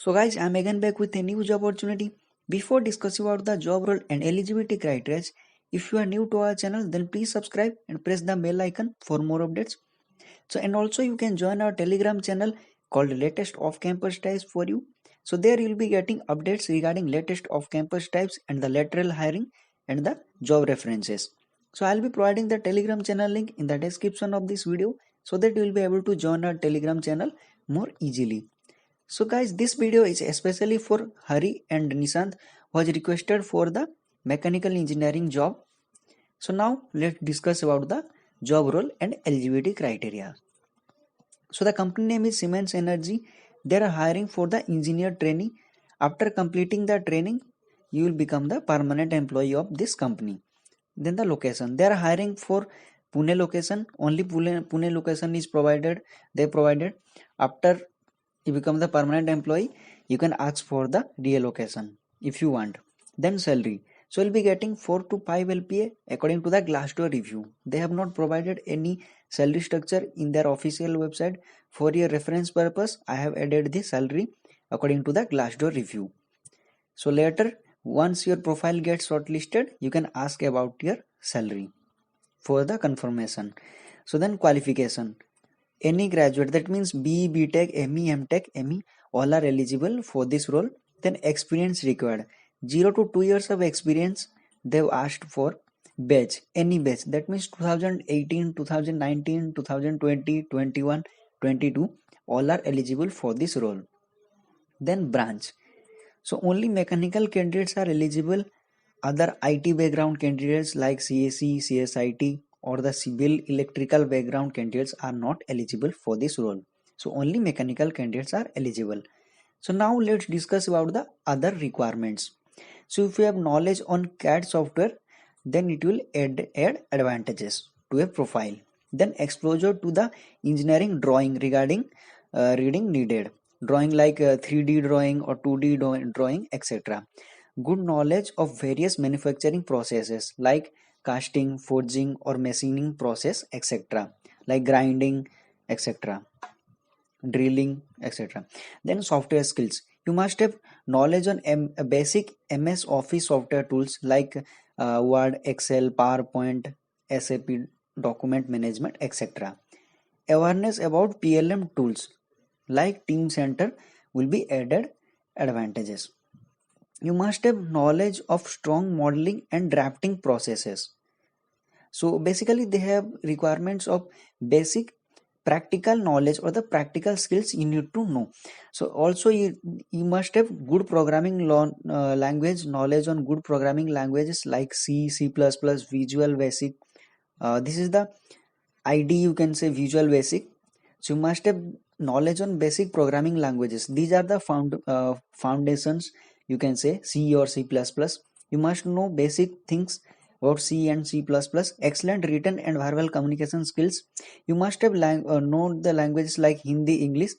So guys, I'm again back with a new job opportunity. Before discussing about the job role and eligibility criteria, if you are new to our channel, then please subscribe and press the bell icon for more updates. So and also you can join our Telegram channel called latest off campus types for you. So there you'll be getting updates regarding latest off campus types and the lateral hiring and the job references. So I'll be providing the Telegram channel link in the description of this video so that you will be able to join our Telegram channel more easily. So guys, this video is especially for Hari and Nishant who has requested for the mechanical engineering job. So now let's discuss about the job role and eligibility criteria. So the company name is Siemens Energy. They are hiring for the engineer trainee. After completing the training, you will become the permanent employee of this company. Then the location. They are hiring for Pune location. Only Pune location is provided. They provided. After you become the permanent employee, you can ask for the reallocation if you want. Then salary. So you'll be getting 4 to 5 LPA according to the Glassdoor review. They have not provided any salary structure in their official website. For your reference purpose, I have added the salary according to the Glassdoor review. So later, once your profile gets shortlisted, you can ask about your salary for the confirmation. So then qualification. Any graduate, that means BE, BTech, ME, MTech, ME, all are eligible for this role. Then experience required. 0 to 2 years of experience they've asked for. Batch, any batch, that means 2018, 2019, 2020, 21, 22, all are eligible for this role. Then branch. So only mechanical candidates are eligible. Other IT background candidates like CSE, CSIT or the civil electrical background candidates are not eligible for this role. So only mechanical candidates are eligible. So now let's discuss about the other requirements. So if you have knowledge on CAD software, then it will add advantages to a profile. Then exposure to the engineering drawing regarding reading needed. Drawing like 3D drawing or 2D drawing, etc. Good knowledge of various manufacturing processes like casting, forging or machining process, etc. Like grinding, etc. Drilling, etc. Then software skills. You must have knowledge on basic MS Office software tools like Word, Excel, PowerPoint, SAP, document management, etc. Awareness about PLM tools like Team Center will be added advantages. You must have knowledge of strong modeling and drafting processes. So basically they have requirements of basic practical knowledge or the practical skills you need to know. So also you must have good programming language knowledge on good programming languages like C, C++, Visual Basic. This is the ID, you can say Visual Basic. So you must have knowledge on basic programming languages. These are the foundations, you can say C or C++. You must know basic things about C and C++. Excellent written and verbal communication skills. You must have known the languages like Hindi, English,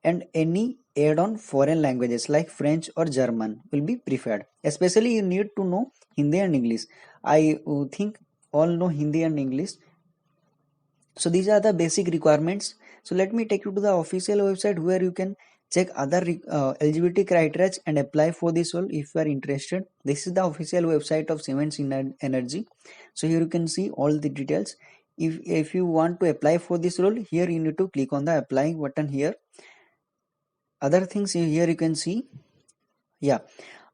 and any add-on foreign languages like French or German will be preferred. Especially you need to know Hindi and English. I think all know Hindi and English. So these are the basic requirements. So let me take you to the official website where you can check other eligibility criteria and apply for this role if you are interested. This is the official website of Siemens Energy. So here you can see all the details. If you want to apply for this role, here you need to click on the applying button here. Other things here you can see, yeah,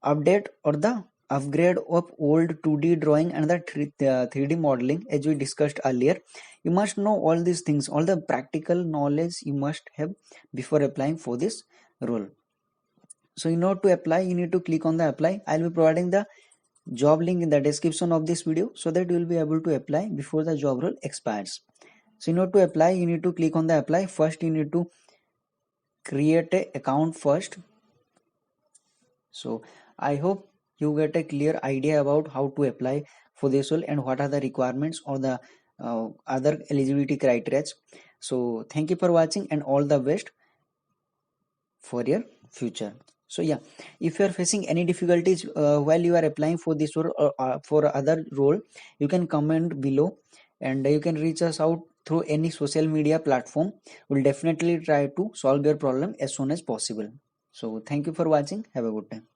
update or the upgrade of old 2D drawing and the 3D modeling as we discussed earlier. You must know all these things, all the practical knowledge you must have before applying for this role. So in order to apply, you need to click on the apply. I'll be providing the job link in the description of this video so that you will be able to apply before the job role expires. So in order to apply, you need to click on the apply. First you need to create an account first. So I hope you get a clear idea about how to apply for this role and what are the requirements or the other eligibility criteria. So thank you for watching and all the best for your future. So yeah, if you are facing any difficulties while you are applying for this role or for other role, you can comment below and you can reach us out through any social media platform. We'll definitely try to solve your problem as soon as possible. So thank you for watching. Have a good time.